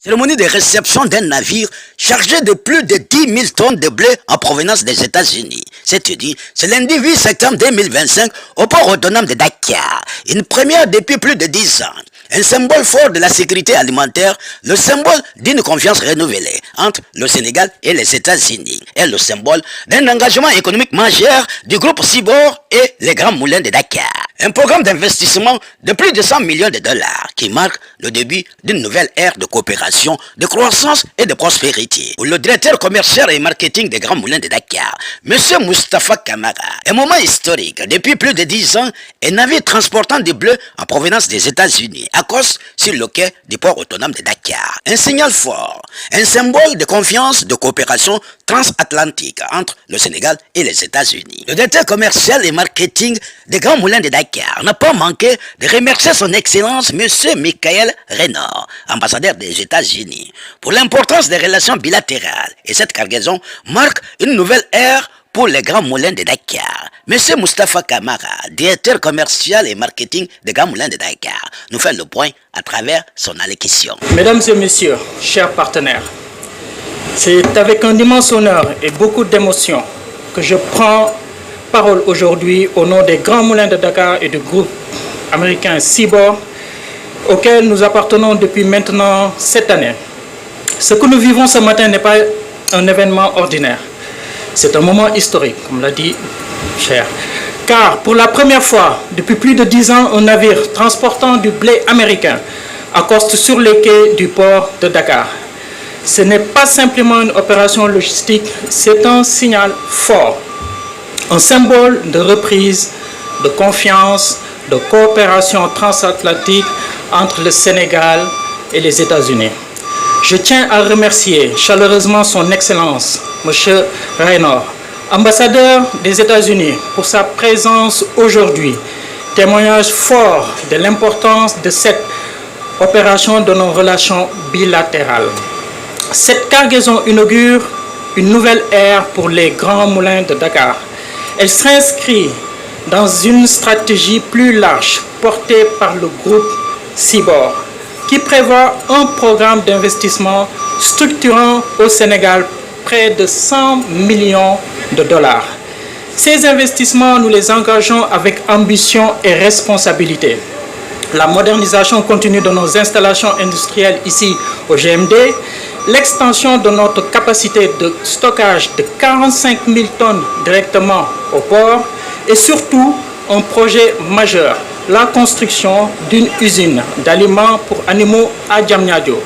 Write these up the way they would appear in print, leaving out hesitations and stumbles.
Cérémonie de réception d'un navire chargé de plus de 10 000 tonnes de blé en provenance des États-Unis. C'est dit, c'est lundi 8 septembre 2025 au port autonome de Dakar. Une première depuis plus de 10 ans. Un symbole fort de la sécurité alimentaire, le symbole d'une confiance renouvelée entre le Sénégal et les États-Unis. Et le symbole d'un engagement économique majeur du groupe Cibor et les Grands Moulins de Dakar. Un programme d'investissement de plus de 100 millions de dollars qui marque le début d'une nouvelle ère de coopération, de croissance et de prospérité. Pour le directeur commercial et marketing des Grands Moulins de Dakar, M. Moustapha Kamara, un moment historique. Depuis plus de 10 ans, un navire transportant du bleu en provenance des États-Unis accoste sur le quai du port autonome de Dakar. Un signal fort, un symbole de confiance, de coopération transatlantique entre le Sénégal et les États-Unis. Le directeur commercial et marketing des Grands Moulins de Dakar n'a pas manqué de remercier son Excellence M. Michael Renard, ambassadeur des États-Unis, pour l'importance des relations bilatérales. Et cette cargaison marque une nouvelle ère pour les Grands Moulins de Dakar. M. Moustapha Kamara, directeur commercial et marketing des Grands Moulins de Dakar, nous fait le point à travers son allocution. Mesdames et messieurs, chers partenaires, c'est avec un immense honneur et beaucoup d'émotion que je prends parole aujourd'hui au nom des Grands Moulins de Dakar et du groupe américain Cibor, auquel nous appartenons depuis maintenant 7 années. Ce que nous vivons ce matin n'est pas un événement ordinaire. C'est un moment historique, comme l'a dit Cher. Car pour la première fois, depuis plus de 10 ans, un navire transportant du blé américain accoste sur les quais du port de Dakar. Ce n'est pas simplement une opération logistique, c'est un signal fort, un symbole de reprise, de confiance, de coopération transatlantique entre le Sénégal et les États-Unis. Je tiens à remercier chaleureusement son Excellence, M. Renard, ambassadeur des États-Unis, pour sa présence aujourd'hui. Témoignage fort de l'importance de cette opération de nos relations bilatérales. Cette cargaison inaugure une nouvelle ère pour les Grands Moulins de Dakar. Elle s'inscrit dans une stratégie plus large portée par le groupe Cibor, qui prévoit un programme d'investissement structurant au Sénégal près de 100 millions de dollars. Ces investissements, nous les engageons avec ambition et responsabilité. La modernisation continue de nos installations industrielles ici au GMD, l'extension de notre capacité de stockage de 45 000 tonnes directement au port et surtout un projet majeur, la construction d'une usine d'aliments pour animaux à Diamniadio,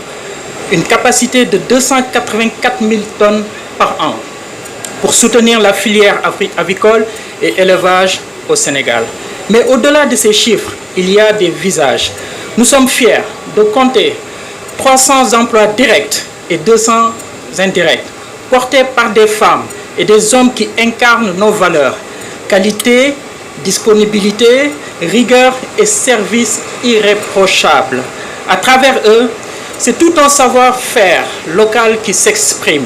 une capacité de 284 000 tonnes par an pour soutenir la filière avicole et élevage au Sénégal. Mais au-delà de ces chiffres, il y a des visages. Nous sommes fiers de compter 300 emplois directs et 200 indirects, portés par des femmes et des hommes qui incarnent nos valeurs, qualité, disponibilité, rigueur et service irréprochable. À travers eux, c'est tout un savoir-faire local qui s'exprime.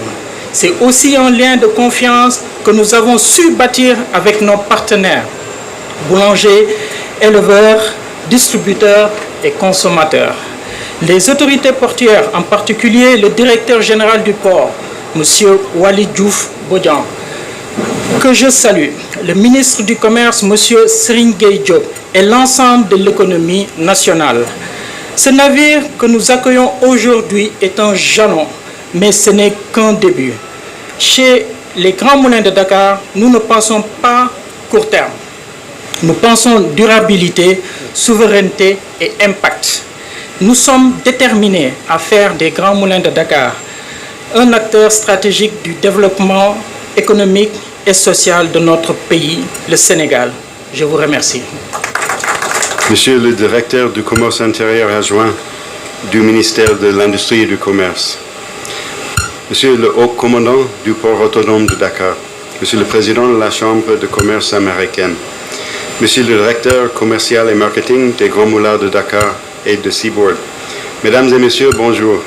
C'est aussi un lien de confiance que nous avons su bâtir avec nos partenaires, boulangers, éleveurs, distributeurs et consommateurs. Les autorités portuaires, en particulier le directeur général du port, M. Wali Diouf Bodian, que je salue, le ministre du Commerce, M. Serigne Gueye Diop, et l'ensemble de l'économie nationale. Ce navire que nous accueillons aujourd'hui est un jalon, mais ce n'est qu'un début. Chez les Grands Moulins de Dakar, nous ne pensons pas court terme. Nous pensons durabilité, souveraineté et impact. Nous sommes déterminés à faire des Grands Moulins de Dakar un acteur stratégique du développement économique et social de notre pays, le Sénégal. Je vous remercie. Monsieur le directeur du commerce intérieur adjoint du ministère de l'Industrie et du Commerce, Monsieur le haut commandant du port autonome de Dakar, Monsieur le président de la Chambre de commerce américaine, Monsieur le directeur commercial et marketing des Grands Moulins de Dakar et de Cibor, Mesdames et Messieurs, bonjour.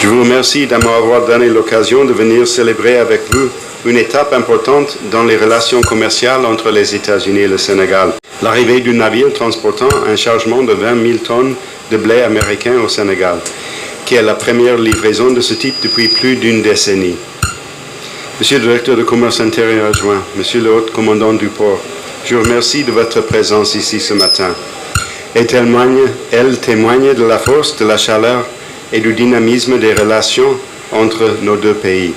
Je vous remercie de m'avoir donné l'occasion de venir célébrer avec vous une étape importante dans les relations commerciales entre les États-Unis et le Sénégal. L'arrivée du navire transportant un chargement de 20 000 tonnes de blé américain au Sénégal, qui est la première livraison de ce type depuis plus d'une décennie. Monsieur le directeur de commerce intérieur adjoint, monsieur le haut commandant du port, je vous remercie de votre présence ici ce matin. Elle témoigne de la force, de la chaleur et du dynamisme des relations entre nos deux pays.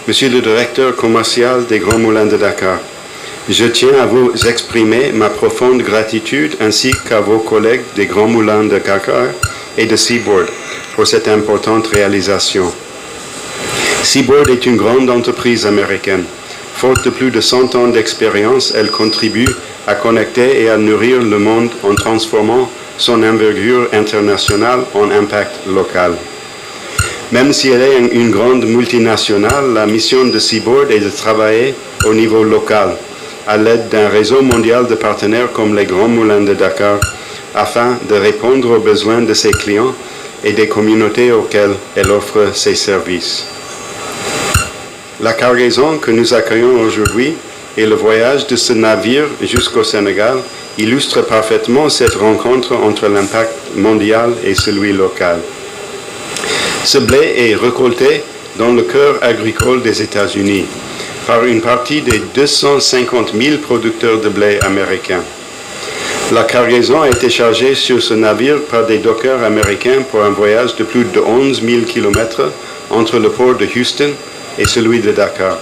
Monsieur le directeur commercial des Grands Moulins de Dakar, je tiens à vous exprimer ma profonde gratitude ainsi qu'à vos collègues des Grands Moulins de Dakar et de Seaboard pour cette importante réalisation. Seaboard est une grande entreprise américaine. Faute de plus de 100 ans d'expérience, elle contribue à connecter et à nourrir le monde en transformant son envergure internationale en impact local. Même si elle est une grande multinationale, la mission de Seaboard est de travailler au niveau local, à l'aide d'un réseau mondial de partenaires comme les Grands Moulins de Dakar, afin de répondre aux besoins de ses clients et des communautés auxquelles elle offre ses services. La cargaison que nous accueillons aujourd'hui et le voyage de ce navire jusqu'au Sénégal illustrent parfaitement cette rencontre entre l'impact mondial et celui local. Ce blé est récolté dans le cœur agricole des États-Unis par une partie des 250 000 producteurs de blé américains. La cargaison a été chargée sur ce navire par des dockers américains pour un voyage de plus de 11 000 km entre le port de Houston et celui de Dakar.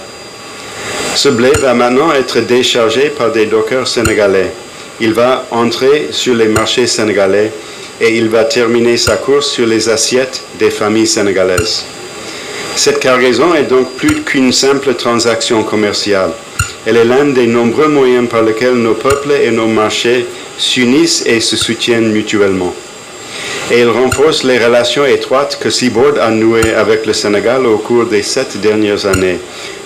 Ce blé va maintenant être déchargé par des dockers sénégalais. Il va entrer sur les marchés sénégalais et il va terminer sa course sur les assiettes des familles sénégalaises. Cette cargaison est donc plus qu'une simple transaction commerciale. Elle est l'un des nombreux moyens par lesquels nos peuples et nos marchés s'unissent et se soutiennent mutuellement. Et elle renforce les relations étroites que Seaboard a nouées avec le Sénégal au cours des 7 dernières années,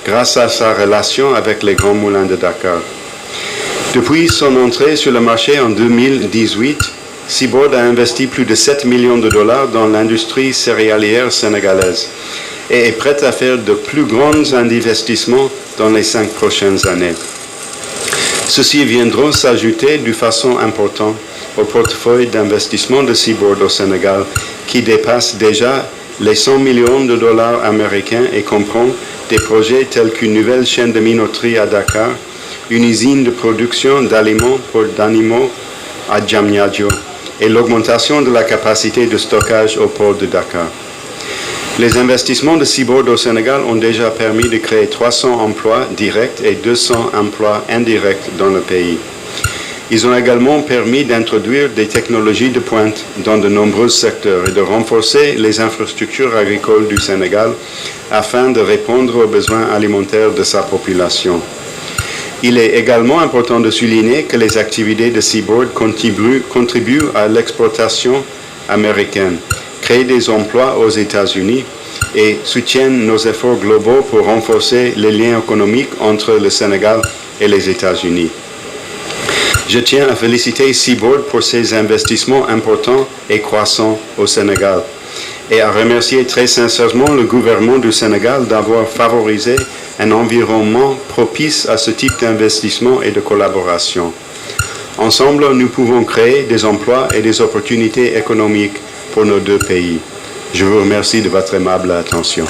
grâce à sa relation avec les Grands Moulins de Dakar. Depuis son entrée sur le marché en 2018, Seaboard a investi plus de 7 millions de dollars dans l'industrie céréalière sénégalaise et est prête à faire de plus grands investissements dans les 5 prochaines années. Ceux-ci viendront s'ajouter de façon importante au portefeuille d'investissement de Seaboard au Sénégal, qui dépasse déjà les 100 millions de dollars américains et comprend des projets tels qu'une nouvelle chaîne de minoterie à Dakar, une usine de production d'aliments pour d'animaux à Diamniadio et l'augmentation de la capacité de stockage au port de Dakar. Les investissements de Seaboard au Sénégal ont déjà permis de créer 300 emplois directs et 200 emplois indirects dans le pays. Ils ont également permis d'introduire des technologies de pointe dans de nombreux secteurs et de renforcer les infrastructures agricoles du Sénégal afin de répondre aux besoins alimentaires de sa population. Il est également important de souligner que les activités de Seaboard contribuent à l'exportation américaine, créent des emplois aux États-Unis et soutiennent nos efforts globaux pour renforcer les liens économiques entre le Sénégal et les États-Unis. Je tiens à féliciter Seaboard pour ses investissements importants et croissants au Sénégal et à remercier très sincèrement le gouvernement du Sénégal d'avoir favorisé un environnement propice à ce type d'investissement et de collaboration. Ensemble, nous pouvons créer des emplois et des opportunités économiques pour nos deux pays. Je vous remercie de votre aimable attention.